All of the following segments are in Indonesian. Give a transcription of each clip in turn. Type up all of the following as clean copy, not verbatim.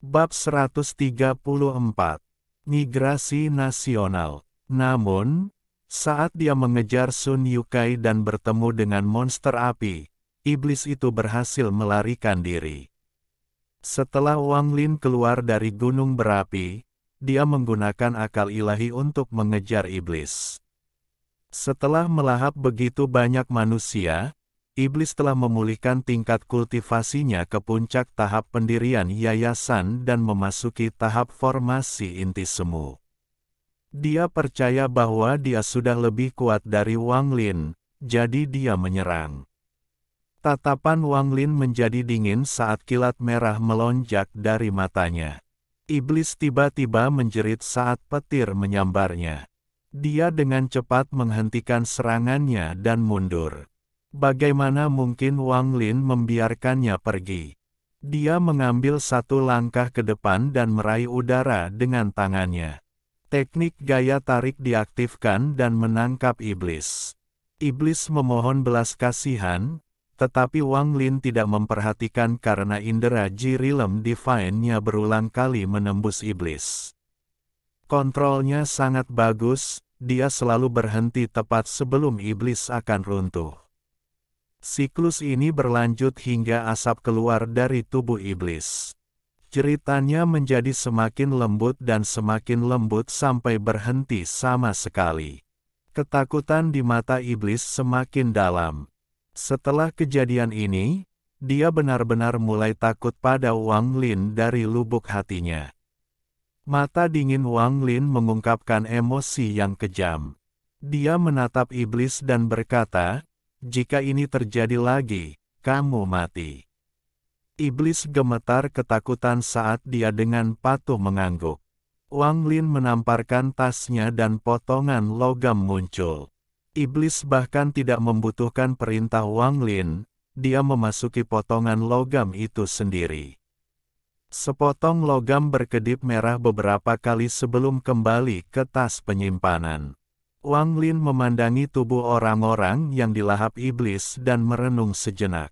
Bab 134. Migrasi Nasional. Namun, saat dia mengejar Sun Yukai dan bertemu dengan monster api, iblis itu berhasil melarikan diri. Setelah Wang Lin keluar dari gunung berapi, dia menggunakan akal ilahi untuk mengejar iblis. Setelah melahap begitu banyak manusia, iblis telah memulihkan tingkat kultivasinya ke puncak tahap pendirian yayasan dan memasuki tahap formasi inti semu. Dia percaya bahwa dia sudah lebih kuat dari Wang Lin, jadi dia menyerang. Tatapan Wang Lin menjadi dingin saat kilat merah melonjak dari matanya. Iblis tiba-tiba menjerit saat petir menyambarnya. Dia dengan cepat menghentikan serangannya dan mundur. Bagaimana mungkin Wang Lin membiarkannya pergi? Dia mengambil satu langkah ke depan dan meraih udara dengan tangannya. Teknik gaya tarik diaktifkan dan menangkap iblis. Iblis memohon belas kasihan, tetapi Wang Lin tidak memperhatikan karena indera Jirilem Divine-nya berulang kali menembus iblis. Kontrolnya sangat bagus, dia selalu berhenti tepat sebelum iblis akan runtuh. Siklus ini berlanjut hingga asap keluar dari tubuh iblis. Jeritannya menjadi semakin lembut dan semakin lembut sampai berhenti sama sekali. Ketakutan di mata iblis semakin dalam. Setelah kejadian ini, dia benar-benar mulai takut pada Wang Lin dari lubuk hatinya. Mata dingin Wang Lin mengungkapkan emosi yang kejam. Dia menatap iblis dan berkata, "Jika ini terjadi lagi, kamu mati." Iblis gemetar ketakutan saat dia dengan patuh mengangguk. Wang Lin menamparkan tasnya dan potongan logam muncul. Iblis bahkan tidak membutuhkan perintah Wang Lin, dia memasuki potongan logam itu sendiri. Sepotong logam berkedip merah beberapa kali sebelum kembali ke tas penyimpanan. Wang Lin memandangi tubuh orang-orang yang dilahap iblis dan merenung sejenak.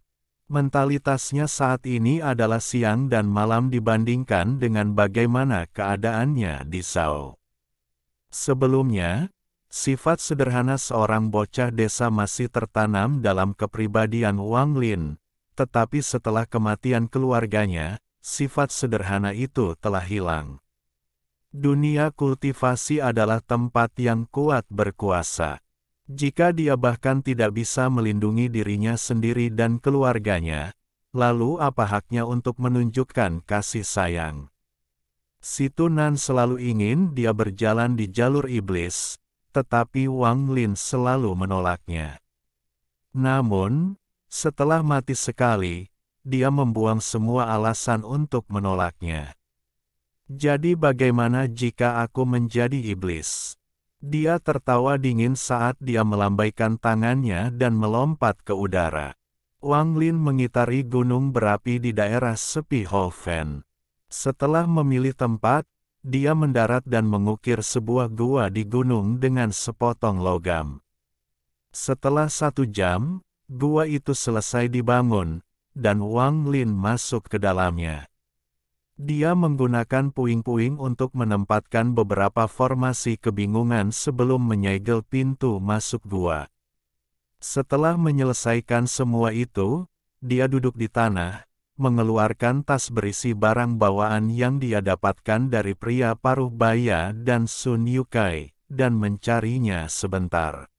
Mentalitasnya saat ini adalah siang dan malam dibandingkan dengan bagaimana keadaannya di Zhao. Sebelumnya, sifat sederhana seorang bocah desa masih tertanam dalam kepribadian Wang Lin, tetapi setelah kematian keluarganya, sifat sederhana itu telah hilang. Dunia kultivasi adalah tempat yang kuat berkuasa. Jika dia bahkan tidak bisa melindungi dirinya sendiri dan keluarganya, lalu apa haknya untuk menunjukkan kasih sayang? Si Tunan selalu ingin dia berjalan di jalur iblis, tetapi Wang Lin selalu menolaknya. Namun, setelah mati sekali, dia membuang semua alasan untuk menolaknya. Jadi bagaimana jika aku menjadi iblis? Dia tertawa dingin saat dia melambaikan tangannya dan melompat ke udara. Wang Lin mengitari gunung berapi di daerah sepi Hofen. Setelah memilih tempat, dia mendarat dan mengukir sebuah gua di gunung dengan sepotong logam. Setelah 1 jam, gua itu selesai dibangun, dan Wang Lin masuk ke dalamnya. Dia menggunakan puing-puing untuk menempatkan beberapa formasi kebingungan sebelum menyegel pintu masuk gua. Setelah menyelesaikan semua itu, dia duduk di tanah, mengeluarkan tas berisi barang bawaan yang dia dapatkan dari pria paruh baya dan Sun Yukai, dan mencarinya sebentar.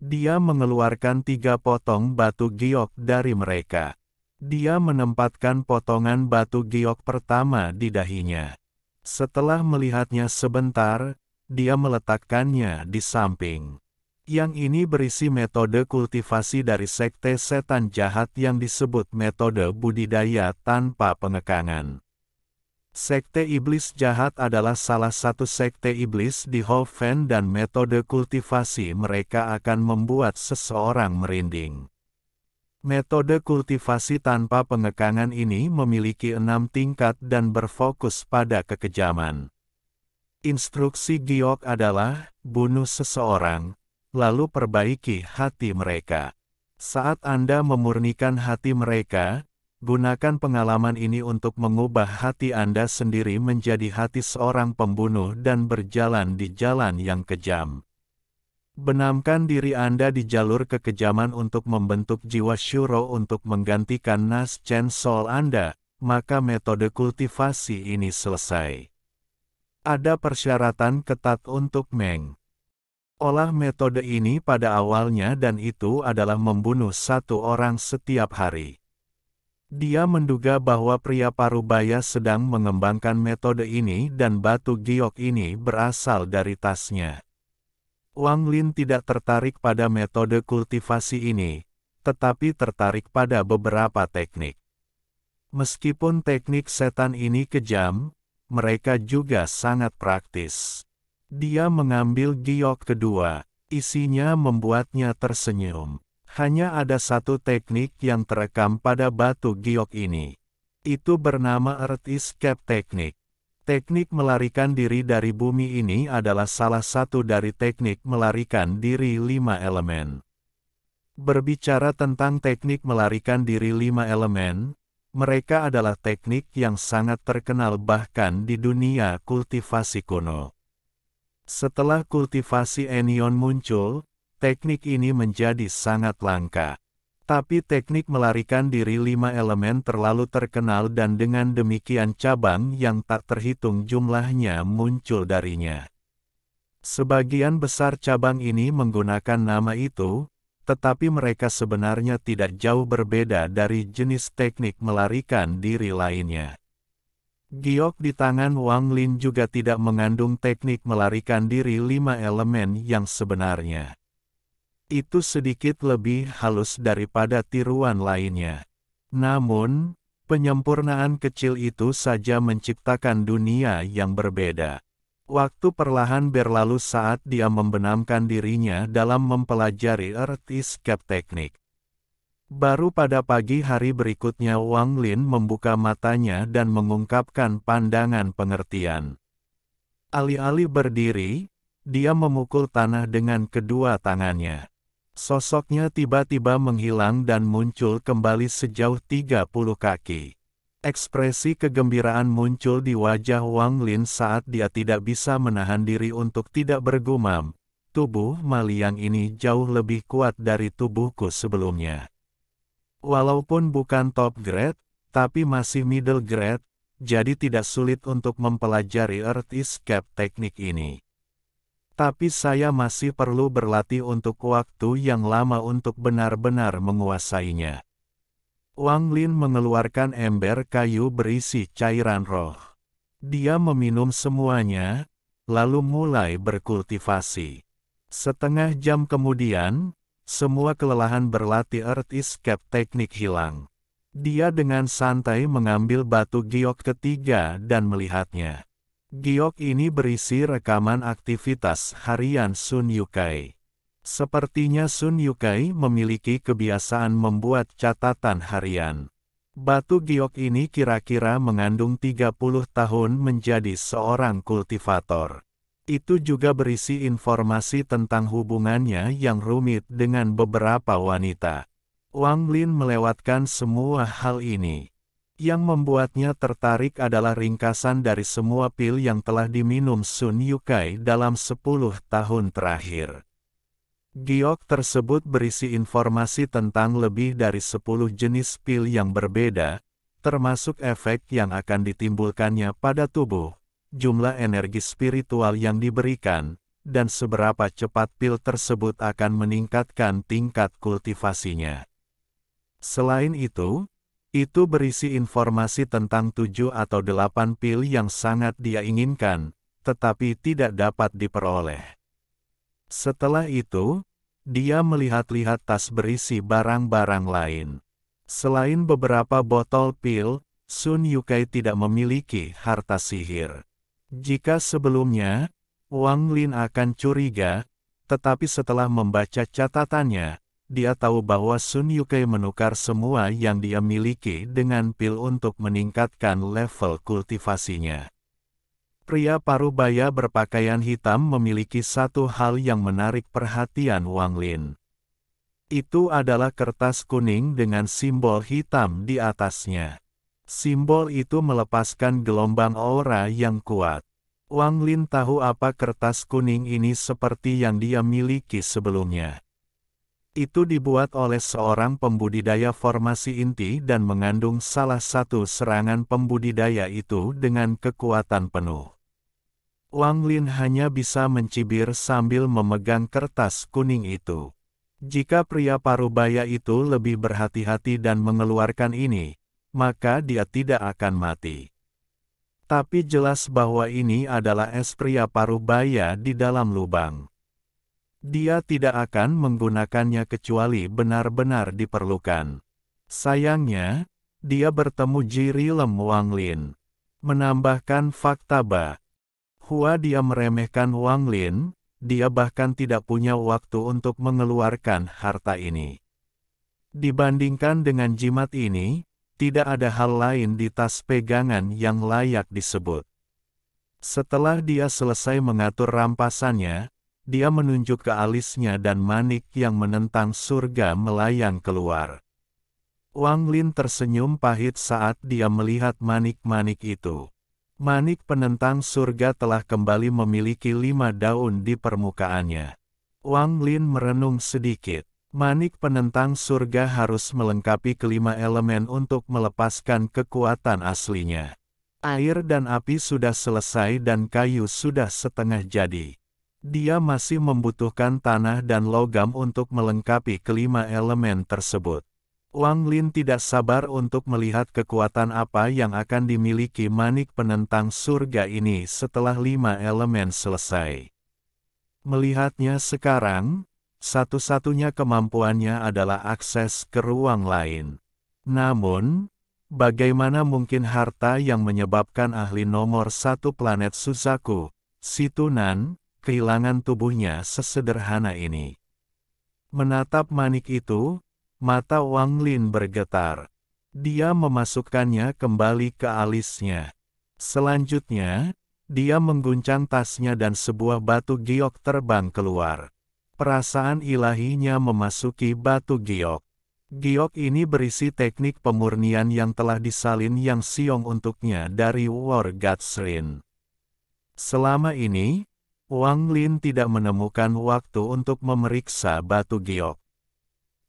Dia mengeluarkan 3 potong batu giok dari mereka. Dia menempatkan potongan batu giok pertama di dahinya. Setelah melihatnya sebentar, dia meletakkannya di samping. Yang ini berisi metode kultivasi dari sekte setan jahat yang disebut metode budidaya tanpa pengekangan. Sekte iblis jahat adalah salah satu sekte iblis di Hofen dan metode kultivasi mereka akan membuat seseorang merinding. Metode kultivasi tanpa pengekangan ini memiliki 6 tingkat dan berfokus pada kekejaman. Instruksi giok adalah, bunuh seseorang, lalu perbaiki hati mereka. Saat Anda memurnikan hati mereka, Gunakan pengalaman ini untuk mengubah hati Anda sendiri menjadi hati seorang pembunuh dan berjalan di jalan yang kejam. Benamkan diri Anda di jalur kekejaman untuk membentuk jiwa Shuro untuk menggantikan Nas Chen Soul Anda, maka metode kultivasi ini selesai. Ada persyaratan ketat untuk mengolah metode ini pada awalnya dan itu adalah membunuh satu orang setiap hari. Dia menduga bahwa pria parubaya sedang mengembangkan metode ini dan batu giok ini berasal dari tasnya. Wang Lin tidak tertarik pada metode kultivasi ini, tetapi tertarik pada beberapa teknik. Meskipun teknik setan ini kejam, mereka juga sangat praktis. Dia mengambil giok kedua, isinya membuatnya tersenyum. Hanya ada satu teknik yang terekam pada batu giok ini. Itu bernama Earth Escape Technique. Teknik melarikan diri dari bumi ini adalah salah satu dari teknik melarikan diri 5 elemen. Berbicara tentang teknik melarikan diri 5 elemen, mereka adalah teknik yang sangat terkenal bahkan di dunia kultivasi kuno. Setelah kultivasi Enion muncul, teknik ini menjadi sangat langka. Tapi teknik melarikan diri 5 elemen terlalu terkenal dan dengan demikian cabang yang tak terhitung jumlahnya muncul darinya. Sebagian besar cabang ini menggunakan nama itu, tetapi mereka sebenarnya tidak jauh berbeda dari jenis teknik melarikan diri lainnya. Giok di tangan Wang Lin juga tidak mengandung teknik melarikan diri 5 elemen yang sebenarnya. Itu sedikit lebih halus daripada tiruan lainnya. Namun, penyempurnaan kecil itu saja menciptakan dunia yang berbeda. Waktu perlahan berlalu saat dia membenamkan dirinya dalam mempelajari Earth Escape Technique. Baru pada pagi hari berikutnya Wang Lin membuka matanya dan mengungkapkan pandangan pengertian. Alih-alih berdiri, dia memukul tanah dengan kedua tangannya. Sosoknya tiba-tiba menghilang dan muncul kembali sejauh 30 kaki. Ekspresi kegembiraan muncul di wajah Wang Lin saat dia tidak bisa menahan diri untuk tidak bergumam. Tubuh Maliang ini jauh lebih kuat dari tubuhku sebelumnya. Walaupun bukan top grade, tapi masih middle grade, jadi tidak sulit untuk mempelajari Earth Escape teknik ini. Tapi saya masih perlu berlatih untuk waktu yang lama untuk benar-benar menguasainya. Wang Lin mengeluarkan ember kayu berisi cairan roh. Dia meminum semuanya, lalu mulai berkultivasi. Setengah jam kemudian, semua kelelahan berlatih Earth Escape teknik hilang. Dia dengan santai mengambil batu giok ketiga dan melihatnya. Giok ini berisi rekaman aktivitas harian Sun Yukai. Sepertinya Sun Yukai memiliki kebiasaan membuat catatan harian. Batu giok ini kira-kira mengandung 30 tahun menjadi seorang kultivator. Itu juga berisi informasi tentang hubungannya yang rumit dengan beberapa wanita. Wang Lin melewatkan semua hal ini. Yang membuatnya tertarik adalah ringkasan dari semua pil yang telah diminum Sun Yukai dalam 10 tahun terakhir. Giok tersebut berisi informasi tentang lebih dari 10 jenis pil yang berbeda, termasuk efek yang akan ditimbulkannya pada tubuh, jumlah energi spiritual yang diberikan, dan seberapa cepat pil tersebut akan meningkatkan tingkat kultivasinya. Selain itu berisi informasi tentang 7 atau 8 pil yang sangat dia inginkan, tetapi tidak dapat diperoleh. Setelah itu, dia melihat-lihat tas berisi barang-barang lain. Selain beberapa botol pil, Sun Yukai tidak memiliki harta sihir. Jika sebelumnya, Wang Lin akan curiga, tetapi setelah membaca catatannya, dia tahu bahwa Sun Yukai menukar semua yang dia miliki dengan pil untuk meningkatkan level kultivasinya. Pria parubaya berpakaian hitam memiliki satu hal yang menarik perhatian Wang Lin. Itu adalah kertas kuning dengan simbol hitam di atasnya. Simbol itu melepaskan gelombang aura yang kuat. Wang Lin tahu apa kertas kuning ini seperti yang dia miliki sebelumnya. Itu dibuat oleh seorang pembudidaya formasi inti dan mengandung salah satu serangan pembudidaya itu dengan kekuatan penuh. Wang Lin hanya bisa mencibir sambil memegang kertas kuning itu. Jika pria parubaya itu lebih berhati-hati dan mengeluarkan ini, maka dia tidak akan mati. Tapi jelas bahwa ini adalah es pria parubaya di dalam lubang. Dia tidak akan menggunakannya kecuali benar-benar diperlukan. Sayangnya, dia bertemu Jirilem Wang Lin. Menambahkan fakta bahwa dia meremehkan Wang Lin, dia bahkan tidak punya waktu untuk mengeluarkan harta ini. Dibandingkan dengan jimat ini, tidak ada hal lain di tas pegangan yang layak disebut. Setelah dia selesai mengatur rampasannya, dia menunjuk ke alisnya dan manik yang menentang surga melayang keluar. Wang Lin tersenyum pahit saat dia melihat manik-manik itu. Manik penentang surga telah kembali memiliki 5 daun di permukaannya. Wang Lin merenung sedikit. Manik penentang surga harus melengkapi kelima elemen untuk melepaskan kekuatan aslinya. Air dan api sudah selesai dan kayu sudah setengah jadi. Dia masih membutuhkan tanah dan logam untuk melengkapi kelima elemen tersebut. Wang Lin tidak sabar untuk melihat kekuatan apa yang akan dimiliki manik penentang surga ini setelah 5 elemen selesai. Melihatnya sekarang, satu-satunya kemampuannya adalah akses ke ruang lain. Namun, bagaimana mungkin harta yang menyebabkan ahli nomor 1 planet Suzaku, Situnan, kehilangan tubuhnya sesederhana ini? Menatap manik itu, mata Wang Lin bergetar. Dia memasukkannya kembali ke alisnya. Selanjutnya, dia mengguncang tasnya dan sebuah batu giok terbang keluar. Perasaan ilahinya memasuki batu giok. Giok ini berisi teknik pemurnian yang telah disalin Yang Xiong untuknya dari War God's Rin. Selama ini, Wang Lin tidak menemukan waktu untuk memeriksa batu giok.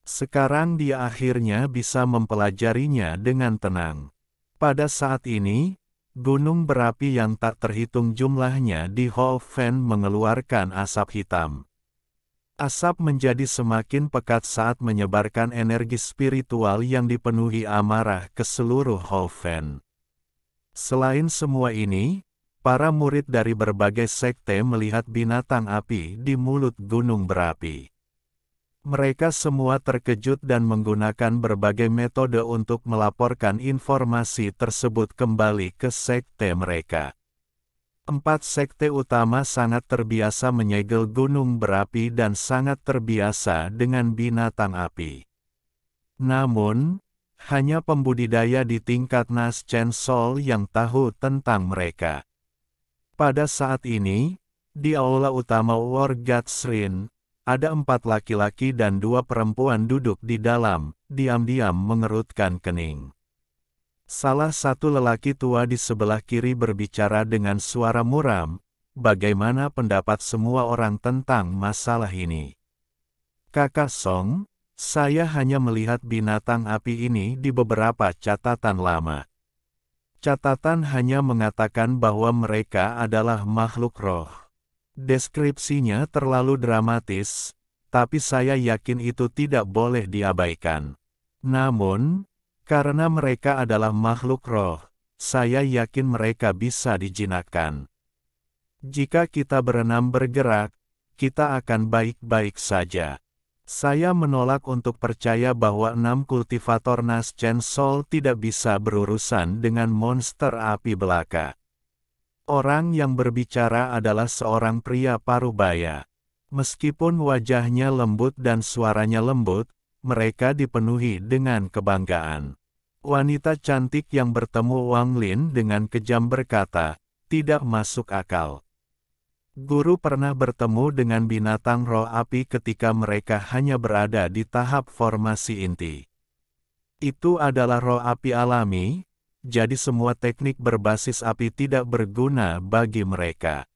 Sekarang dia akhirnya bisa mempelajarinya dengan tenang. Pada saat ini, gunung berapi yang tak terhitung jumlahnya di Hall Fan mengeluarkan asap hitam. Asap menjadi semakin pekat saat menyebarkan energi spiritual yang dipenuhi amarah ke seluruh Hall Fan. Selain semua ini, para murid dari berbagai sekte melihat binatang api di mulut gunung berapi. Mereka semua terkejut dan menggunakan berbagai metode untuk melaporkan informasi tersebut kembali ke sekte mereka. 4 sekte utama sangat terbiasa menyegel gunung berapi dan sangat terbiasa dengan binatang api. Namun, hanya pembudidaya di tingkat Nas Chen Sol yang tahu tentang mereka. Pada saat ini, di aula utama War God's Rin, ada 4 laki-laki dan 2 perempuan duduk di dalam, diam-diam mengerutkan kening. Salah satu lelaki tua di sebelah kiri berbicara dengan suara muram, "Bagaimana pendapat semua orang tentang masalah ini?" "Kakak Song, saya hanya melihat binatang api ini di beberapa catatan lama. Catatan hanya mengatakan bahwa mereka adalah makhluk roh. Deskripsinya terlalu dramatis, tapi saya yakin itu tidak boleh diabaikan. Namun, karena mereka adalah makhluk roh, saya yakin mereka bisa dijinakkan. Jika kita berenam bergerak, kita akan baik-baik saja. Saya menolak untuk percaya bahwa 6 kultivator Nas Chen Sol tidak bisa berurusan dengan monster api belaka." Orang yang berbicara adalah seorang pria parubaya. Meskipun wajahnya lembut dan suaranya lembut, mereka dipenuhi dengan kebanggaan. Wanita cantik yang bertemu Wang Lin dengan kejam berkata, "Tidak masuk akal." Guru pernah bertemu dengan binatang roh api ketika mereka hanya berada di tahap formasi inti. Itu adalah roh api alami, jadi semua teknik berbasis api tidak berguna bagi mereka.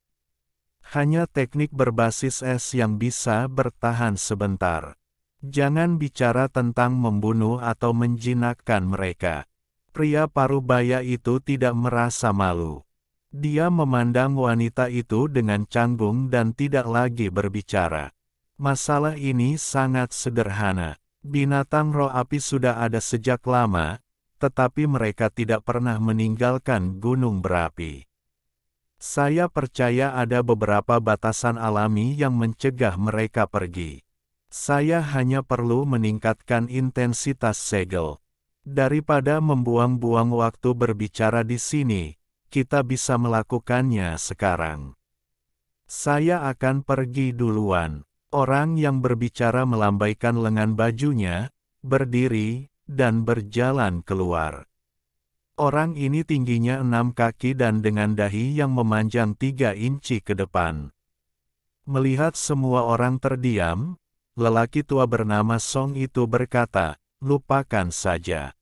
Hanya teknik berbasis es yang bisa bertahan sebentar. Jangan bicara tentang membunuh atau menjinakkan mereka. Pria parubaya itu tidak merasa malu. Dia memandang wanita itu dengan canggung dan tidak lagi berbicara. Masalah ini sangat sederhana. Binatang roh api sudah ada sejak lama, tetapi mereka tidak pernah meninggalkan gunung berapi. Saya percaya ada beberapa batasan alami yang mencegah mereka pergi. Saya hanya perlu meningkatkan intensitas segel. Daripada membuang-buang waktu berbicara di sini, kita bisa melakukannya sekarang. Saya akan pergi duluan. Orang yang berbicara melambaikan lengan bajunya, berdiri, dan berjalan keluar. Orang ini tingginya 6 kaki dan dengan dahi yang memanjang 3 inci ke depan. Melihat semua orang terdiam, lelaki tua bernama Song itu berkata, "Lupakan saja.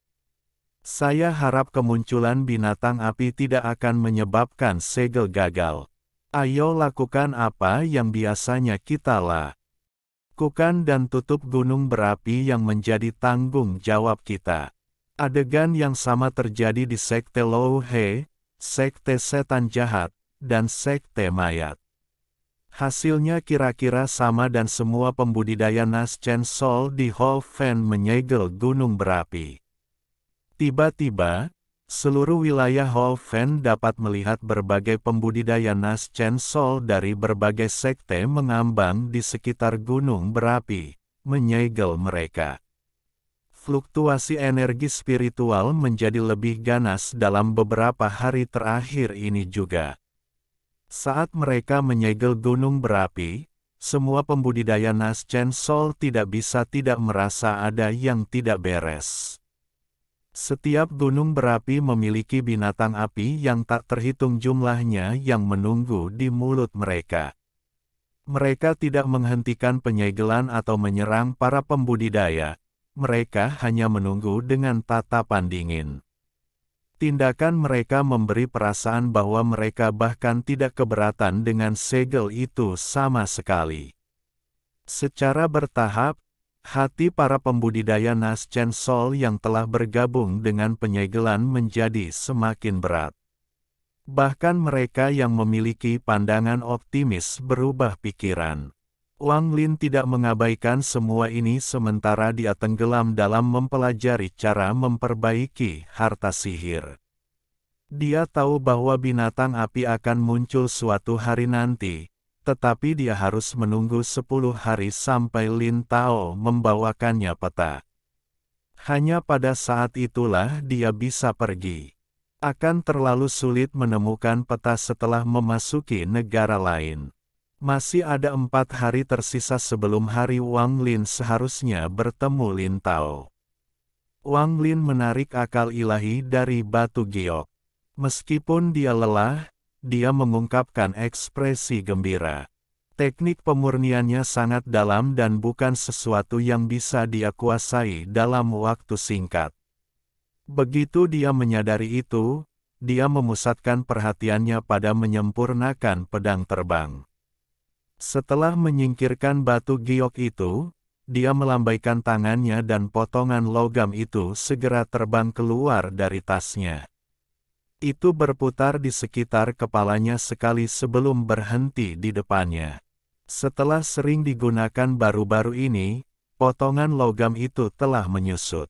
Saya harap kemunculan binatang api tidak akan menyebabkan segel gagal. Ayo lakukan apa yang biasanya kita lakukan dan tutup gunung berapi yang menjadi tanggung jawab kita." Adegan yang sama terjadi di Sekte Lou He, Sekte Setan Jahat, dan Sekte Mayat. Hasilnya kira-kira sama dan semua pembudidaya Nas Chen Sol di Ho Fen menyegel gunung berapi. Tiba-tiba, seluruh wilayah Ho Fen dapat melihat berbagai pembudidaya Nas Chen Sol dari berbagai sekte mengambang di sekitar gunung berapi, menyegel mereka. Fluktuasi energi spiritual menjadi lebih ganas dalam beberapa hari terakhir ini juga. Saat mereka menyegel gunung berapi, semua pembudidaya Nas Chen Sol tidak bisa tidak merasa ada yang tidak beres. Setiap gunung berapi memiliki binatang api yang tak terhitung jumlahnya yang menunggu di mulut mereka. Mereka tidak menghentikan penyegelan atau menyerang para pembudidaya. Mereka hanya menunggu dengan tatapan dingin. Tindakan mereka memberi perasaan bahwa mereka bahkan tidak keberatan dengan segel itu sama sekali. Secara bertahap, hati para pembudidaya Nas Chen Sol yang telah bergabung dengan penyegelan menjadi semakin berat. Bahkan mereka yang memiliki pandangan optimis berubah pikiran. Wang Lin tidak mengabaikan semua ini sementara dia tenggelam dalam mempelajari cara memperbaiki harta sihir. Dia tahu bahwa binatang api akan muncul suatu hari nanti, tetapi dia harus menunggu 10 hari sampai Lin Tao membawakannya peta. Hanya pada saat itulah dia bisa pergi. Akan terlalu sulit menemukan peta setelah memasuki negara lain. Masih ada 4 hari tersisa sebelum hari Wang Lin seharusnya bertemu Lin Tao. Wang Lin menarik akal ilahi dari batu giok. Meskipun dia lelah, dia mengungkapkan ekspresi gembira. Teknik pemurniannya sangat dalam dan bukan sesuatu yang bisa dia kuasai dalam waktu singkat. Begitu dia menyadari itu, dia memusatkan perhatiannya pada menyempurnakan pedang terbang. Setelah menyingkirkan batu giok itu, dia melambaikan tangannya dan potongan logam itu segera terbang keluar dari tasnya. Itu berputar di sekitar kepalanya sekali sebelum berhenti di depannya. Setelah sering digunakan baru-baru ini, potongan logam itu telah menyusut.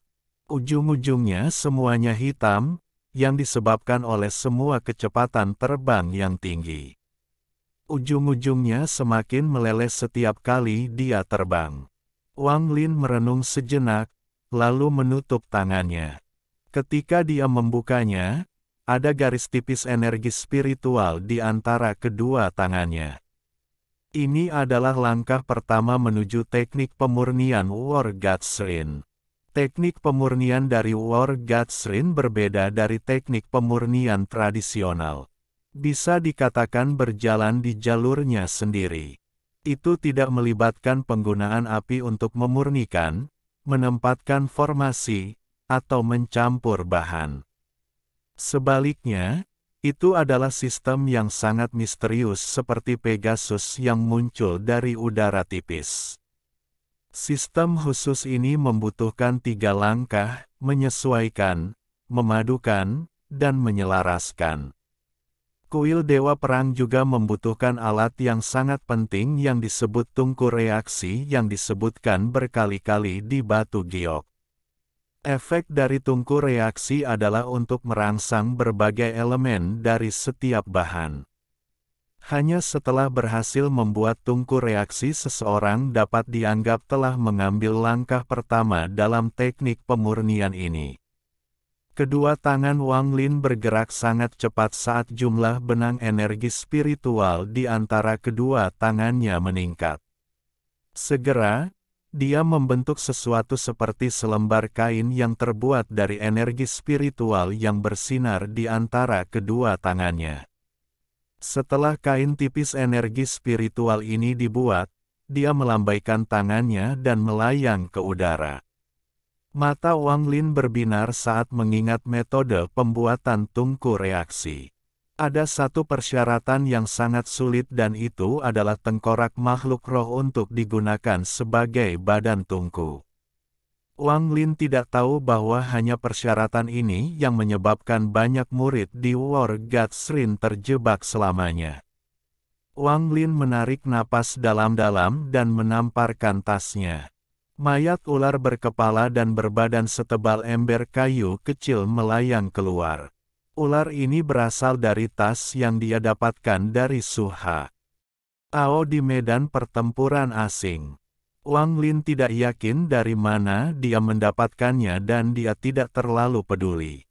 Ujung-ujungnya semuanya hitam, yang disebabkan oleh semua kecepatan terbang yang tinggi. Ujung-ujungnya semakin meleleh setiap kali dia terbang. Wang Lin merenung sejenak, lalu menutup tangannya. Ketika dia membukanya, ada garis tipis energi spiritual di antara kedua tangannya. Ini adalah langkah pertama menuju teknik pemurnian War God's Rin. Teknik pemurnian dari War God's Rin berbeda dari teknik pemurnian tradisional. bisa dikatakan berjalan di jalurnya sendiri. Itu tidak melibatkan penggunaan api untuk memurnikan, menempatkan formasi, atau mencampur bahan. Sebaliknya, itu adalah sistem yang sangat misterius seperti Pegasus yang muncul dari udara tipis. Sistem khusus ini membutuhkan 3 langkah, menyesuaikan, memadukan, dan menyelaraskan. Kuil Dewa Perang juga membutuhkan alat yang sangat penting yang disebut tungku reaksi yang disebutkan berkali-kali di batu giok. Efek dari tungku reaksi adalah untuk merangsang berbagai elemen dari setiap bahan. Hanya setelah berhasil membuat tungku reaksi seseorang dapat dianggap telah mengambil langkah pertama dalam teknik pemurnian ini. Kedua tangan Wang Lin bergerak sangat cepat saat jumlah benang energi spiritual di antara kedua tangannya meningkat. Segera, dia membentuk sesuatu seperti selembar kain yang terbuat dari energi spiritual yang bersinar di antara kedua tangannya. Setelah kain tipis energi spiritual ini dibuat, dia melambaikan tangannya dan melayang ke udara. Mata Wang Lin berbinar saat mengingat metode pembuatan tungku reaksi. Ada satu persyaratan yang sangat sulit dan itu adalah tengkorak makhluk roh untuk digunakan sebagai badan tungku. Wang Lin tidak tahu bahwa hanya persyaratan ini yang menyebabkan banyak murid di War God's Ring terjebak selamanya. Wang Lin menarik napas dalam-dalam dan menamparkan tasnya. Mayat ular berkepala dan berbadan setebal ember kayu kecil melayang keluar. Ular ini berasal dari tas yang dia dapatkan dari Suha Ao di medan pertempuran asing. Wang Lin tidak yakin dari mana dia mendapatkannya dan dia tidak terlalu peduli.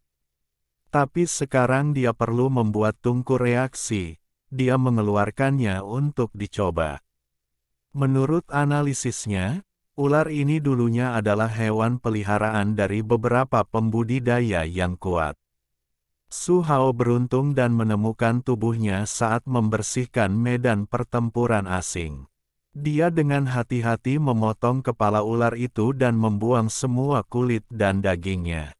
Tapi sekarang dia perlu membuat tungku reaksi, dia mengeluarkannya untuk dicoba. Menurut analisisnya, ular ini dulunya adalah hewan peliharaan dari beberapa pembudidaya yang kuat. Su Hao beruntung dan menemukan tubuhnya saat membersihkan medan pertempuran asing. Dia dengan hati-hati memotong kepala ular itu dan membuang semua kulit dan dagingnya.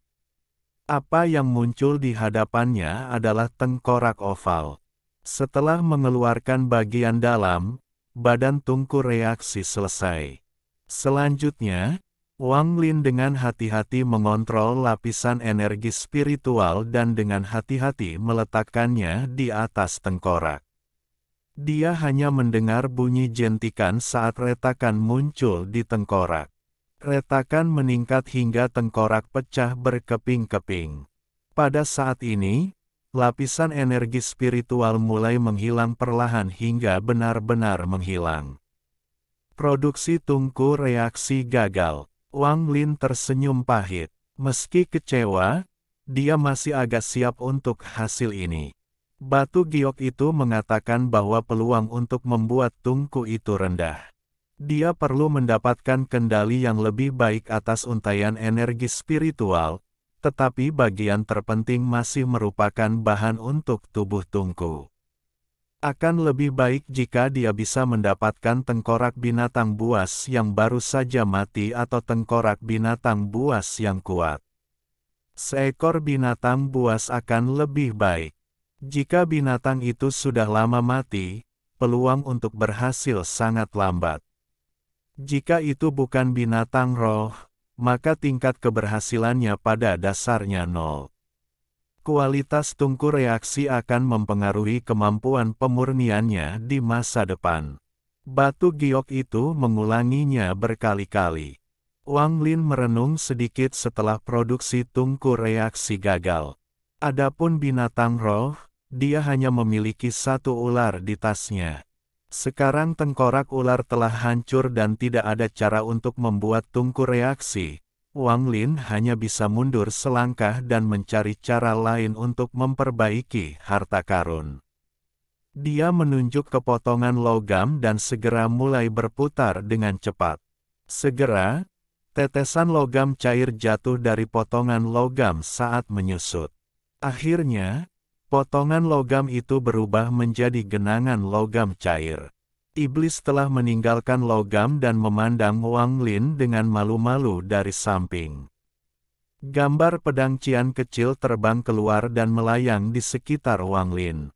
Apa yang muncul di hadapannya adalah tengkorak oval. Setelah mengeluarkan bagian dalam, badan tungku reaksi selesai. Selanjutnya, Wang Lin dengan hati-hati mengontrol lapisan energi spiritual dan dengan hati-hati meletakkannya di atas tengkorak. Dia hanya mendengar bunyi jentikan saat retakan muncul di tengkorak. Retakan meningkat hingga tengkorak pecah berkeping-keping. Pada saat ini, lapisan energi spiritual mulai menghilang perlahan hingga benar-benar menghilang. Produksi tungku reaksi gagal. Wang Lin tersenyum pahit. Meski kecewa, dia masih agak siap untuk hasil ini. Batu giok itu mengatakan bahwa peluang untuk membuat tungku itu rendah. Dia perlu mendapatkan kendali yang lebih baik atas untaian energi spiritual, tetapi bagian terpenting masih merupakan bahan untuk tubuh tungku. Akan lebih baik jika dia bisa mendapatkan tengkorak binatang buas yang baru saja mati atau tengkorak binatang buas yang kuat. Seekor binatang buas akan lebih baik. Jika binatang itu sudah lama mati, peluang untuk berhasil sangat lambat. Jika itu bukan binatang roh, maka tingkat keberhasilannya pada dasarnya nol. Kualitas tungku reaksi akan mempengaruhi kemampuan pemurniannya di masa depan. Batu giok itu mengulanginya berkali-kali. Wang Lin merenung sedikit setelah produksi tungku reaksi gagal. Adapun binatang roh, dia hanya memiliki satu ular di tasnya. Sekarang tengkorak ular telah hancur dan tidak ada cara untuk membuat tungku reaksi. Wang Lin hanya bisa mundur selangkah dan mencari cara lain untuk memperbaiki harta karun. Dia menunjuk ke potongan logam dan segera mulai berputar dengan cepat. Segera, tetesan logam cair jatuh dari potongan logam saat menyusut. Akhirnya, Potongan logam itu berubah menjadi genangan logam cair. Iblis telah meninggalkan logam dan memandang Wang Lin dengan malu-malu dari samping. Gambar pedang Qian kecil terbang keluar dan melayang di sekitar Wang Lin.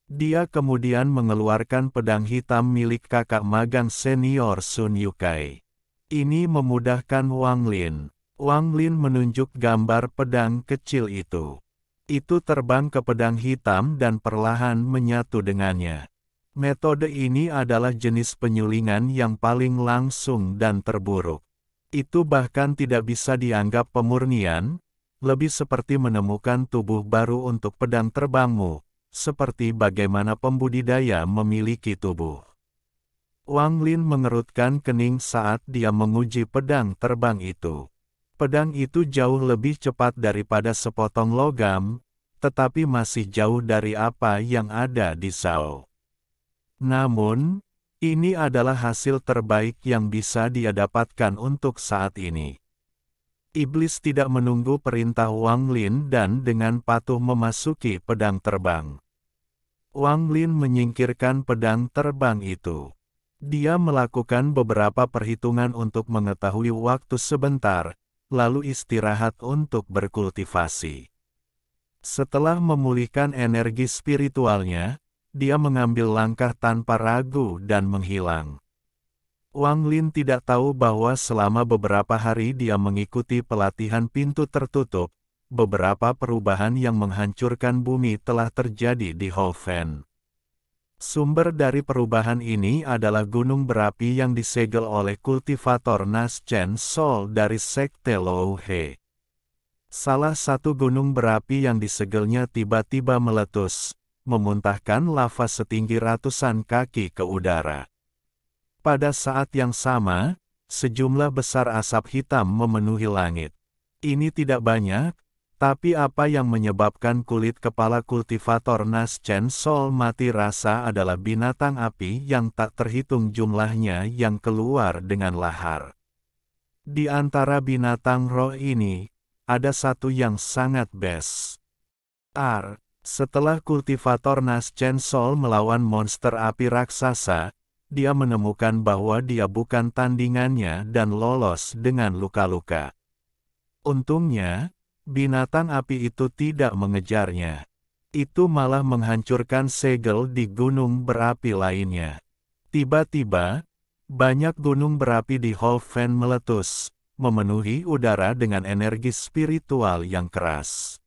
Dia kemudian mengeluarkan pedang hitam milik kakak magang senior Sun Yukai. Ini memudahkan Wang Lin. Wang Lin menunjuk gambar pedang kecil itu. Itu terbang ke pedang hitam dan perlahan menyatu dengannya. Metode ini adalah jenis penyulingan yang paling langsung dan terburuk. Itu bahkan tidak bisa dianggap pemurnian, lebih seperti menemukan tubuh baru untuk pedang terbangmu, seperti bagaimana pembudidaya memiliki tubuh. Wang Lin mengerutkan kening saat dia menguji pedang terbang itu. Pedang itu jauh lebih cepat daripada sepotong logam, tetapi masih jauh dari apa yang ada di Zhao. Namun, ini adalah hasil terbaik yang bisa dia dapatkan untuk saat ini. Iblis tidak menunggu perintah Wang Lin dan dengan patuh memasuki pedang terbang. Wang Lin menyingkirkan pedang terbang itu. Dia melakukan beberapa perhitungan untuk mengetahui waktu sebentar, lalu istirahat untuk berkultivasi. Setelah memulihkan energi spiritualnya, dia mengambil langkah tanpa ragu dan menghilang. Wang Lin tidak tahu bahwa selama beberapa hari dia mengikuti pelatihan pintu tertutup, beberapa perubahan yang menghancurkan bumi telah terjadi di Hofen. Sumber dari perubahan ini adalah gunung berapi yang disegel oleh kultivator Nas Chen Sol dari Sekte Lou He. Salah satu gunung berapi yang disegelnya tiba-tiba meletus, memuntahkan lava setinggi ratusan kaki ke udara. Pada saat yang sama, sejumlah besar asap hitam memenuhi langit. Ini tidak banyak, tapi apa yang menyebabkan kulit kepala kultivator Nas Chen Sol mati rasa adalah binatang api yang tak terhitung jumlahnya yang keluar dengan lahar. Di antara binatang roh ini, ada satu yang sangat besar. Setelah kultivator Nas Chen Sol melawan monster api raksasa, dia menemukan bahwa dia bukan tandingannya dan lolos dengan luka-luka. Untungnya, binatang api itu tidak mengejarnya. Itu malah menghancurkan segel di gunung berapi lainnya. Tiba-tiba, banyak gunung berapi di Hofen meletus, memenuhi udara dengan energi spiritual yang keras.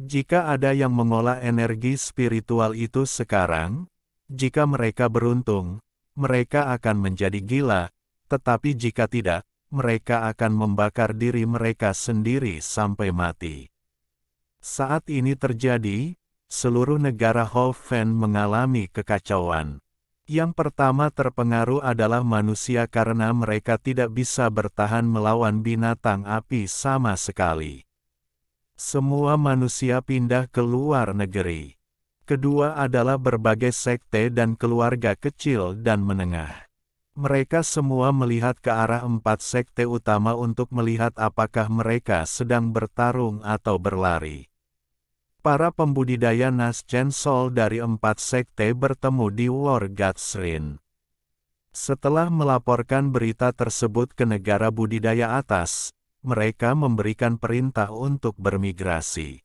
Jika ada yang mengolah energi spiritual itu sekarang, jika mereka beruntung, mereka akan menjadi gila, tetapi jika tidak, mereka akan membakar diri mereka sendiri sampai mati. Saat ini terjadi, seluruh negara Hofen mengalami kekacauan. Yang pertama terpengaruh adalah manusia karena mereka tidak bisa bertahan melawan binatang api sama sekali. Semua manusia pindah ke luar negeri. Kedua adalah berbagai sekte dan keluarga kecil dan menengah. Mereka semua melihat ke arah 4 sekte utama untuk melihat apakah mereka sedang bertarung atau berlari. Para pembudidaya Nas Chen Sol dari 4 sekte bertemu di War Gatsrin. Setelah melaporkan berita tersebut ke negara budidaya atas, mereka memberikan perintah untuk bermigrasi.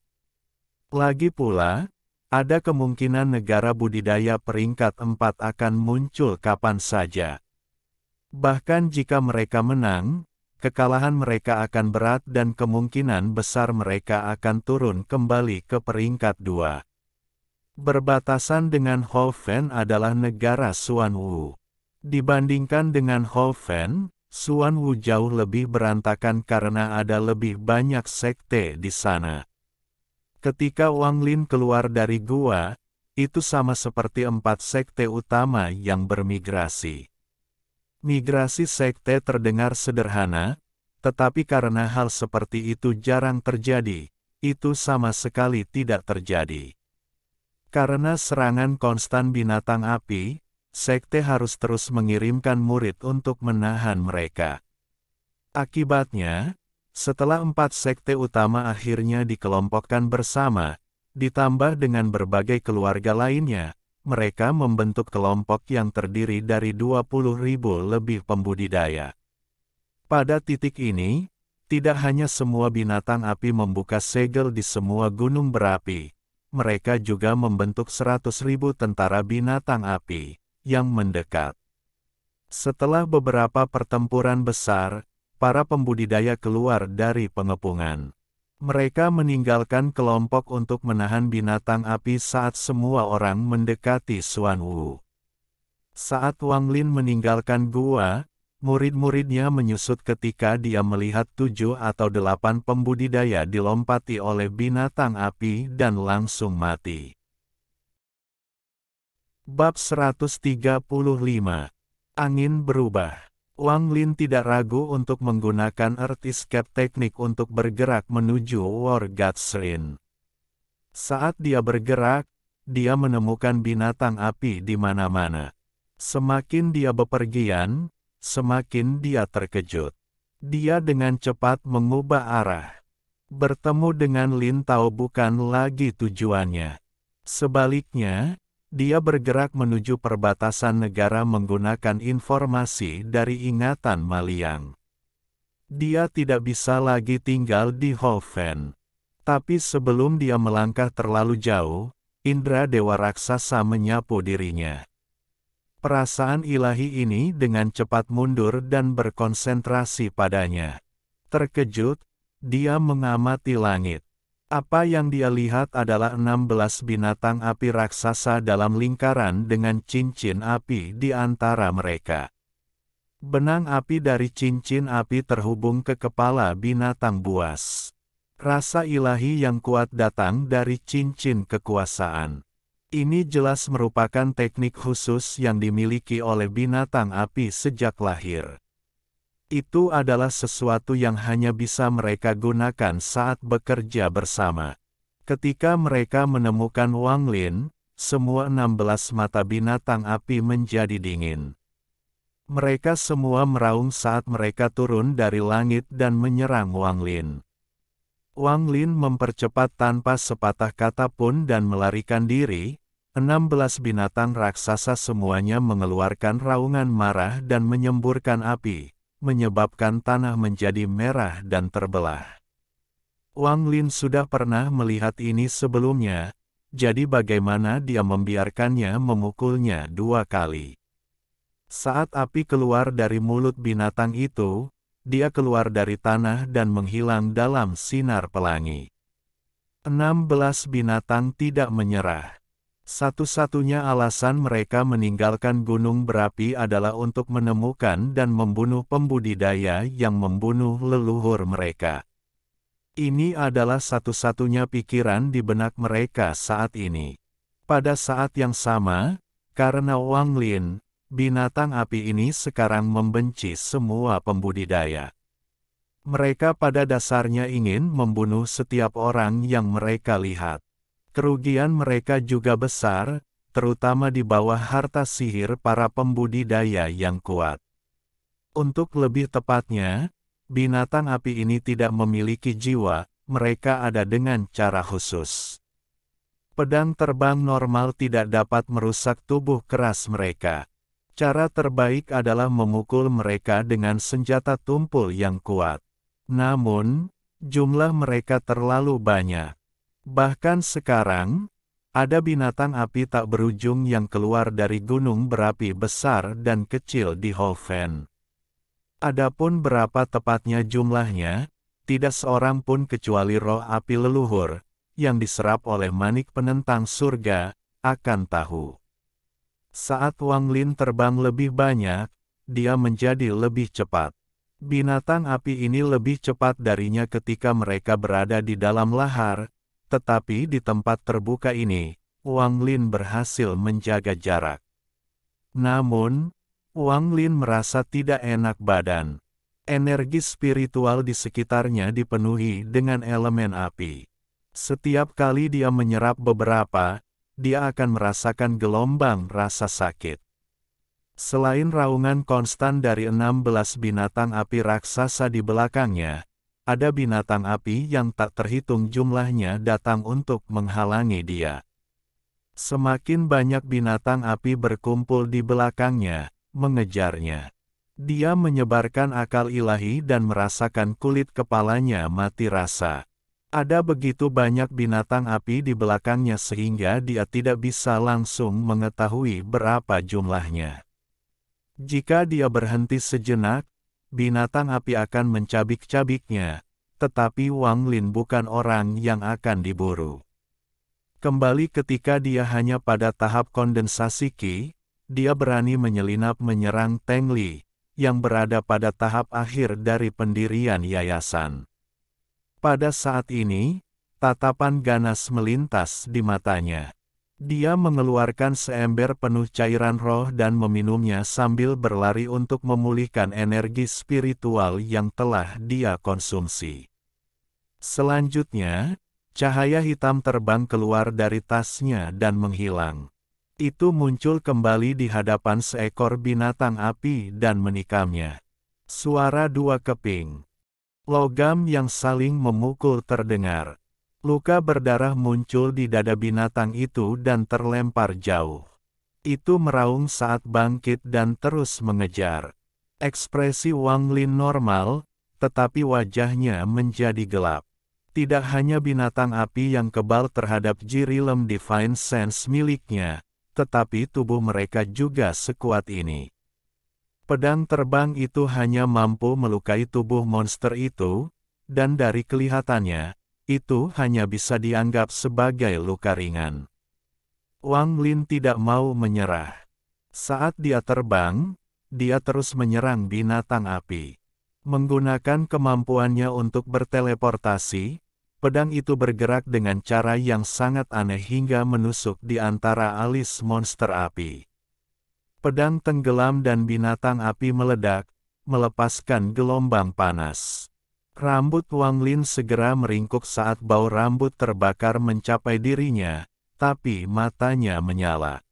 Lagi pula, ada kemungkinan negara budidaya peringkat 4 akan muncul kapan saja. Bahkan jika mereka menang, kekalahan mereka akan berat dan kemungkinan besar mereka akan turun kembali ke peringkat 2. Berbatasan dengan Hofen adalah negara Xuanwu. Dibandingkan dengan Hofen, Xuanwu jauh lebih berantakan karena ada lebih banyak sekte di sana. Ketika Wang Lin keluar dari gua, itu sama seperti 4 sekte utama yang bermigrasi. Migrasi sekte terdengar sederhana, tetapi karena hal seperti itu jarang terjadi, itu sama sekali tidak terjadi. Karena serangan konstan binatang api, sekte harus terus mengirimkan murid untuk menahan mereka. Akibatnya, setelah 4 sekte utama akhirnya dikelompokkan bersama, Ditambah dengan berbagai keluarga lainnya, mereka membentuk kelompok yang terdiri dari 20.000 lebih pembudidaya. Pada titik ini, tidak hanya semua binatang api membuka segel di semua gunung berapi, mereka juga membentuk 100.000 tentara binatang api yang mendekat. Setelah beberapa pertempuran besar, para pembudidaya keluar dari pengepungan. Mereka meninggalkan kelompok untuk menahan binatang api saat semua orang mendekati Xuan Wu. Saat Wang Lin meninggalkan gua, murid-muridnya menyusut ketika dia melihat 7 atau 8 pembudidaya dilompati oleh binatang api dan langsung mati. Bab 135. Angin berubah. Wang Lin tidak ragu untuk menggunakan Earth Escape teknik untuk bergerak menuju War God's Ring. Saat dia bergerak, dia menemukan binatang api di mana-mana. Semakin dia bepergian, semakin dia terkejut. Dia dengan cepat mengubah arah. Bertemu dengan Lin Tao bukan lagi tujuannya. Sebaliknya, dia bergerak menuju perbatasan negara menggunakan informasi dari ingatan Ma Liang. Dia tidak bisa lagi tinggal di Hofen. Tapi sebelum dia melangkah terlalu jauh, indera dewa raksasa menyapu dirinya. Perasaan ilahi ini dengan cepat mundur dan berkonsentrasi padanya. Terkejut, dia mengamati langit. Apa yang dia lihat adalah 16 binatang api raksasa dalam lingkaran dengan cincin api di antara mereka. Benang api dari cincin api terhubung ke kepala binatang buas. Rasa ilahi yang kuat datang dari cincin kekuasaan. Ini jelas merupakan teknik khusus yang dimiliki oleh binatang api sejak lahir. Itu adalah sesuatu yang hanya bisa mereka gunakan saat bekerja bersama. Ketika mereka menemukan Wang Lin, semua 16 mata binatang api menjadi dingin. Mereka semua meraung saat mereka turun dari langit dan menyerang Wang Lin. Wang Lin mempercepat tanpa sepatah kata pun dan melarikan diri. 16 binatang raksasa semuanya mengeluarkan raungan marah dan menyemburkan api, menyebabkan tanah menjadi merah dan terbelah. Wang Lin sudah pernah melihat ini sebelumnya, jadi bagaimana dia membiarkannya memukulnya 2 kali. Saat api keluar dari mulut binatang itu, dia keluar dari tanah dan menghilang dalam sinar pelangi. 16 binatang tidak menyerah. Satu-satunya alasan mereka meninggalkan gunung berapi adalah untuk menemukan dan membunuh pembudidaya yang membunuh leluhur mereka. Ini adalah satu-satunya pikiran di benak mereka saat ini. Pada saat yang sama, karena Wang Lin, binatang api ini sekarang membenci semua pembudidaya. Mereka pada dasarnya ingin membunuh setiap orang yang mereka lihat. Kerugian mereka juga besar, terutama di bawah harta sihir para pembudidaya yang kuat. Untuk lebih tepatnya, binatang api ini tidak memiliki jiwa, mereka ada dengan cara khusus. Pedang terbang normal tidak dapat merusak tubuh keras mereka. Cara terbaik adalah memukul mereka dengan senjata tumpul yang kuat. Namun, jumlah mereka terlalu banyak. Bahkan sekarang, ada binatang api tak berujung yang keluar dari gunung berapi besar dan kecil di Hofen. Adapun berapa tepatnya jumlahnya, tidak seorang pun kecuali roh api leluhur, yang diserap oleh manik penentang surga, akan tahu. Saat Wang Lin terbang lebih banyak, dia menjadi lebih cepat. Binatang api ini lebih cepat darinya ketika mereka berada di dalam lahar, tetapi di tempat terbuka ini, Wang Lin berhasil menjaga jarak. Namun, Wang Lin merasa tidak enak badan. Energi spiritual di sekitarnya dipenuhi dengan elemen api. Setiap kali dia menyerap beberapa, dia akan merasakan gelombang rasa sakit. Selain raungan konstan dari 16 binatang api raksasa di belakangnya, ada binatang api yang tak terhitung jumlahnya datang untuk menghalangi dia. Semakin banyak binatang api berkumpul di belakangnya, mengejarnya. Dia menyebarkan akal ilahi dan merasakan kulit kepalanya mati rasa. Ada begitu banyak binatang api di belakangnya sehingga dia tidak bisa langsung mengetahui berapa jumlahnya. Jika dia berhenti sejenak, binatang api akan mencabik-cabiknya, tetapi Wang Lin bukan orang yang akan diburu. Kembali ketika dia hanya pada tahap kondensasi Qi, dia berani menyelinap menyerang Teng Li, yang berada pada tahap akhir dari pendirian yayasan. Pada saat ini, tatapan ganas melintas di matanya. Dia mengeluarkan seember penuh cairan roh dan meminumnya sambil berlari untuk memulihkan energi spiritual yang telah dia konsumsi. Selanjutnya, cahaya hitam terbang keluar dari tasnya dan menghilang. Itu muncul kembali di hadapan seekor binatang api dan menikamnya. Suara dua keping logam yang saling memukul terdengar. Luka berdarah muncul di dada binatang itu dan terlempar jauh. Itu meraung saat bangkit dan terus mengejar. Ekspresi Wang Lin normal, tetapi wajahnya menjadi gelap. Tidak hanya binatang api yang kebal terhadap Jirilem Divine Sense miliknya, tetapi tubuh mereka juga sekuat ini. Pedang terbang itu hanya mampu melukai tubuh monster itu, dan dari kelihatannya, itu hanya bisa dianggap sebagai luka ringan. Wang Lin tidak mau menyerah. Saat dia terbang, dia terus menyerang binatang api. Menggunakan kemampuannya untuk berteleportasi, pedang itu bergerak dengan cara yang sangat aneh hingga menusuk di antara alis monster api. Pedang tenggelam dan binatang api meledak, melepaskan gelombang panas. Rambut Wang Lin segera meringkuk saat bau rambut terbakar mencapai dirinya, tapi matanya menyala.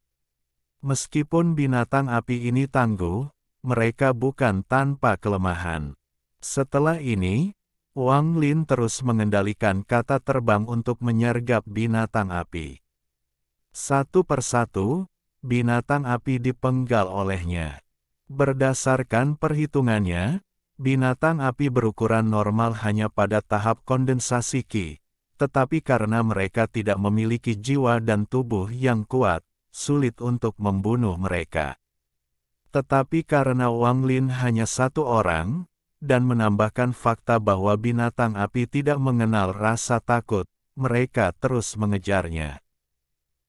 Meskipun binatang api ini tangguh, mereka bukan tanpa kelemahan. Setelah ini, Wang Lin terus mengendalikan kata terbang untuk menyergap binatang api. Satu persatu, binatang api dipenggal olehnya. Berdasarkan perhitungannya, binatang api berukuran normal hanya pada tahap kondensasi Qi, tetapi karena mereka tidak memiliki jiwa dan tubuh yang kuat, sulit untuk membunuh mereka. Tetapi karena Wang Lin hanya satu orang, dan menambahkan fakta bahwa binatang api tidak mengenal rasa takut, mereka terus mengejarnya.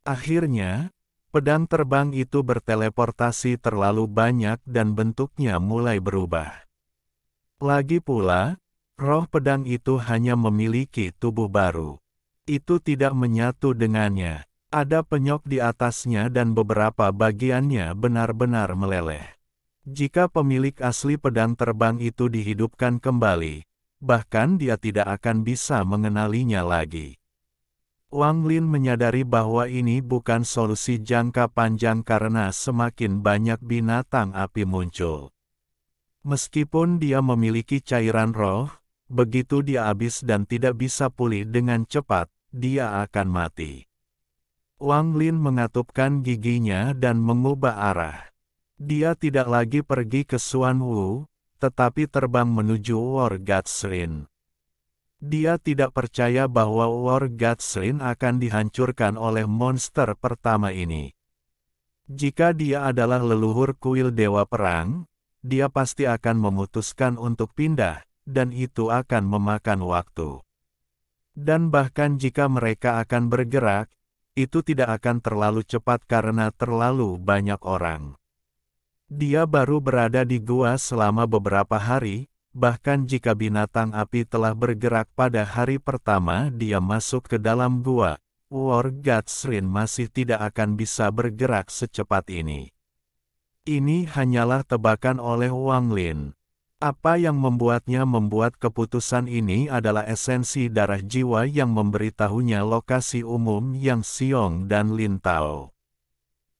Akhirnya, pedang terbang itu berteleportasi terlalu banyak dan bentuknya mulai berubah. Lagi pula, roh pedang itu hanya memiliki tubuh baru. Itu tidak menyatu dengannya. Ada penyok di atasnya dan beberapa bagiannya benar-benar meleleh. Jika pemilik asli pedang terbang itu dihidupkan kembali, bahkan dia tidak akan bisa mengenalinya lagi. Wang Lin menyadari bahwa ini bukan solusi jangka panjang karena semakin banyak binatang api muncul. Meskipun dia memiliki cairan roh, begitu dia habis dan tidak bisa pulih dengan cepat, dia akan mati. Wang Lin mengatupkan giginya dan mengubah arah. Dia tidak lagi pergi ke Xuan Wu, tetapi terbang menuju War God's Rin. Dia tidak percaya bahwa War God's Rin akan dihancurkan oleh monster pertama ini. Jika dia adalah leluhur kuil Dewa Perang, dia pasti akan memutuskan untuk pindah, dan itu akan memakan waktu. Dan bahkan jika mereka akan bergerak, itu tidak akan terlalu cepat karena terlalu banyak orang. Dia baru berada di gua selama beberapa hari, bahkan jika binatang api telah bergerak pada hari pertama dia masuk ke dalam gua, War God's Rin masih tidak akan bisa bergerak secepat ini. Ini hanyalah tebakan oleh Wang Lin. Apa yang membuatnya membuat keputusan ini adalah esensi darah jiwa yang memberitahunya lokasi umum yang Xiong dan Lin tahu.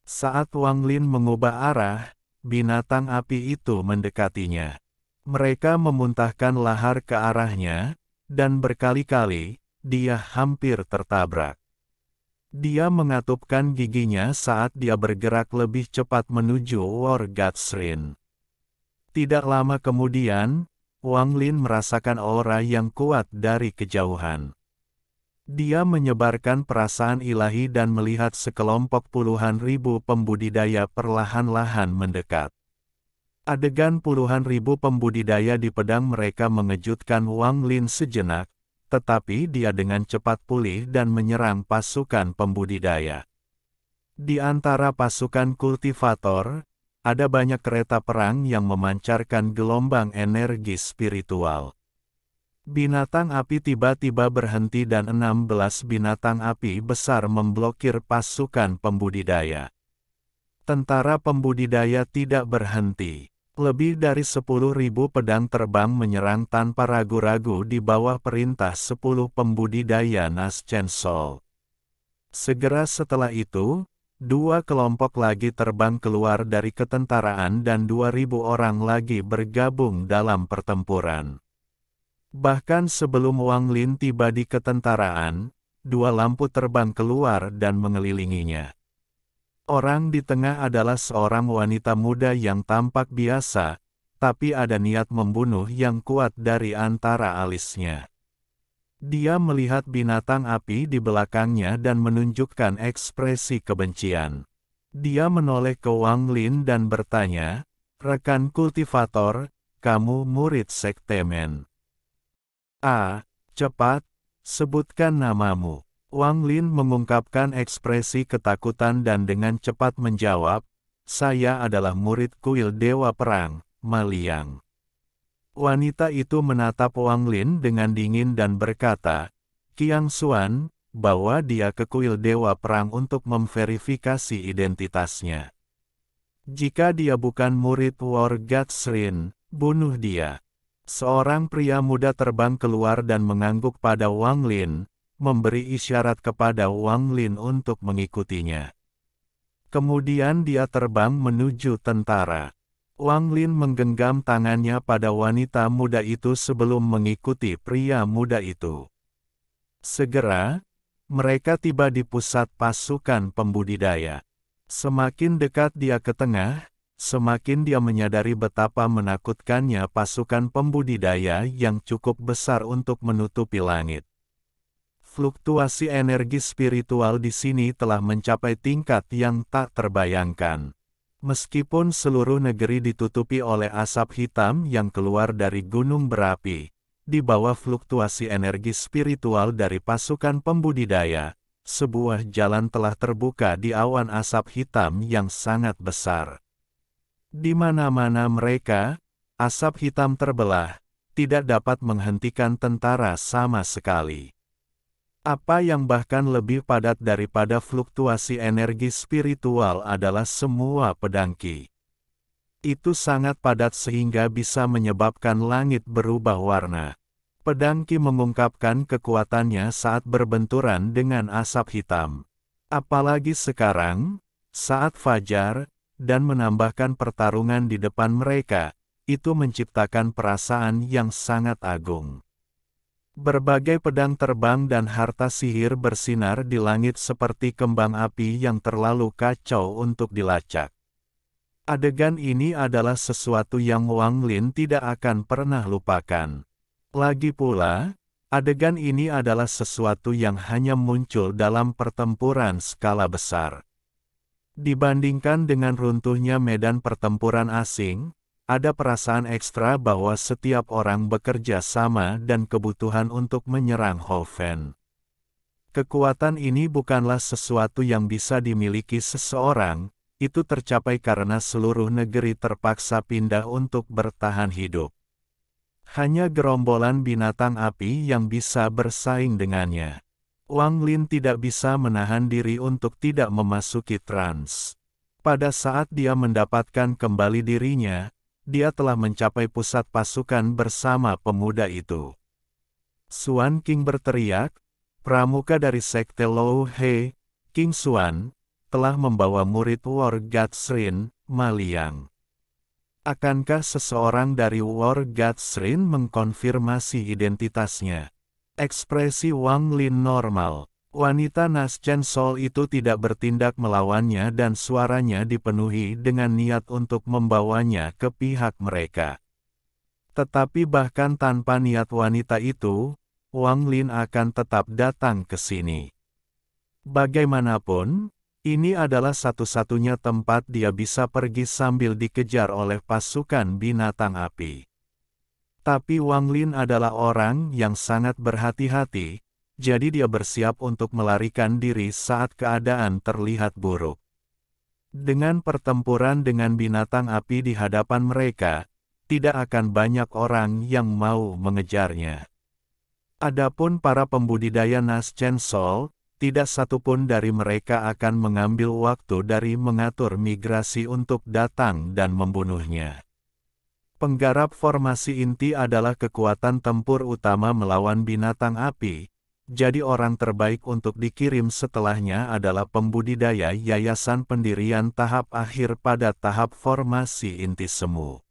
Saat Wang Lin mengubah arah, binatang api itu mendekatinya. Mereka memuntahkan lahar ke arahnya, dan berkali-kali, dia hampir tertabrak. Dia mengatupkan giginya saat dia bergerak lebih cepat menuju War God's Ring. Tidak lama kemudian, Wang Lin merasakan aura yang kuat dari kejauhan. Dia menyebarkan perasaan ilahi dan melihat sekelompok puluhan ribu pembudidaya perlahan-lahan mendekat. Adegan puluhan ribu pembudidaya di pedang mereka mengejutkan Wang Lin sejenak, tetapi dia dengan cepat pulih dan menyerang pasukan pembudidaya. Di antara pasukan kultivator, ada banyak kereta perang yang memancarkan gelombang energi spiritual. Binatang api tiba-tiba berhenti dan 16 binatang api besar memblokir pasukan pembudidaya. Tentara pembudidaya tidak berhenti. Lebih dari 10.000 pedang terbang menyerang tanpa ragu-ragu di bawah perintah 10 pembudidaya Nas Chancel. Segera setelah itu, 2 kelompok lagi terbang keluar dari ketentaraan dan 2.000 orang lagi bergabung dalam pertempuran. Bahkan sebelum Wang Lin tiba di ketentaraan, 2 lampu terbang keluar dan mengelilinginya. Orang di tengah adalah seorang wanita muda yang tampak biasa, tapi ada niat membunuh yang kuat dari antara alisnya. Dia melihat binatang api di belakangnya dan menunjukkan ekspresi kebencian. Dia menoleh ke Wang Lin dan bertanya, "Rekan kultivator, kamu murid Sekte Men. Cepat, sebutkan namamu." Wang Lin mengungkapkan ekspresi ketakutan dan dengan cepat menjawab, "Saya adalah murid kuil Dewa Perang, Ma Liang." Wanita itu menatap Wang Lin dengan dingin dan berkata, "Qiang Xuan, bawa dia ke kuil Dewa Perang untuk memverifikasi identitasnya. Jika dia bukan murid War God's Ring, bunuh dia." Seorang pria muda terbang keluar dan mengangguk pada Wang Lin, memberi isyarat kepada Wang Lin untuk mengikutinya. Kemudian dia terbang menuju tentara. Wang Lin menggenggam tangannya pada wanita muda itu sebelum mengikuti pria muda itu. Segera, mereka tiba di pusat pasukan pembudidaya. Semakin dekat dia ke tengah, semakin dia menyadari betapa menakutkannya pasukan pembudidaya yang cukup besar untuk menutupi langit. Fluktuasi energi spiritual di sini telah mencapai tingkat yang tak terbayangkan. Meskipun seluruh negeri ditutupi oleh asap hitam yang keluar dari gunung berapi, di bawah fluktuasi energi spiritual dari pasukan pembudidaya, sebuah jalan telah terbuka di awan asap hitam yang sangat besar. Di mana-mana mereka, asap hitam terbelah, tidak dapat menghentikan tentara sama sekali. Apa yang bahkan lebih padat daripada fluktuasi energi spiritual adalah semua pedang Qi. Itu sangat padat sehingga bisa menyebabkan langit berubah warna. Pedang Qi mengungkapkan kekuatannya saat berbenturan dengan asap hitam. Apalagi sekarang, saat fajar, dan menambahkan pertarungan di depan mereka, itu menciptakan perasaan yang sangat agung. Berbagai pedang terbang dan harta sihir bersinar di langit seperti kembang api yang terlalu kacau untuk dilacak. Adegan ini adalah sesuatu yang Wang Lin tidak akan pernah lupakan. Lagi pula, adegan ini adalah sesuatu yang hanya muncul dalam pertempuran skala besar. Dibandingkan dengan runtuhnya medan pertempuran asing, ada perasaan ekstra bahwa setiap orang bekerja sama dan kebutuhan untuk menyerang Hoven. Kekuatan ini bukanlah sesuatu yang bisa dimiliki seseorang, itu tercapai karena seluruh negeri terpaksa pindah untuk bertahan hidup. Hanya gerombolan binatang api yang bisa bersaing dengannya. Wang Lin tidak bisa menahan diri untuk tidak memasuki trans. Pada saat dia mendapatkan kembali dirinya, dia telah mencapai pusat pasukan bersama pemuda itu. Xuan King berteriak, pramuka dari Sekte Lou He, King Xuan, telah membawa murid War God's Ring, Ma Liang. Akankah seseorang dari War God's Ring mengkonfirmasi identitasnya? Ekspresi Wang Lin normal. Wanita Naschen Sol itu tidak bertindak melawannya dan suaranya dipenuhi dengan niat untuk membawanya ke pihak mereka. Tetapi bahkan tanpa niat wanita itu, Wang Lin akan tetap datang ke sini. Bagaimanapun, ini adalah satu-satunya tempat dia bisa pergi sambil dikejar oleh pasukan binatang api. Tapi Wang Lin adalah orang yang sangat berhati-hati, jadi dia bersiap untuk melarikan diri saat keadaan terlihat buruk. Dengan pertempuran dengan binatang api di hadapan mereka, tidak akan banyak orang yang mau mengejarnya. Adapun para pembudidaya Naschen Sol, tidak satupun dari mereka akan mengambil waktu dari mengatur migrasi untuk datang dan membunuhnya. Penggarap formasi inti adalah kekuatan tempur utama melawan binatang api, jadi orang terbaik untuk dikirim setelahnya adalah pembudidaya yayasan pendirian tahap akhir pada tahap formasi inti semu.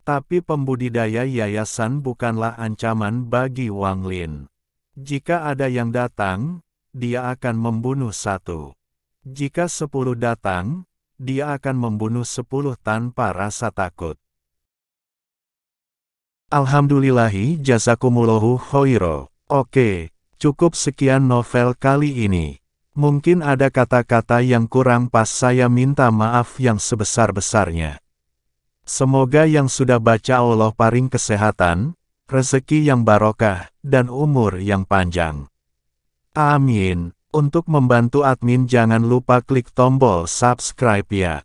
Tapi pembudidaya yayasan bukanlah ancaman bagi Wang Lin. Jika ada yang datang, dia akan membunuh 1. Jika 10 datang, dia akan membunuh 10 tanpa rasa takut. Alhamdulillahi jazakumullahu khairo. Oke, cukup sekian novel kali ini. Mungkin ada kata-kata yang kurang pas, saya minta maaf yang sebesar-besarnya. Semoga yang sudah baca Allah paring kesehatan, rezeki yang barokah, dan umur yang panjang. Amin. Untuk membantu admin jangan lupa klik tombol subscribe ya.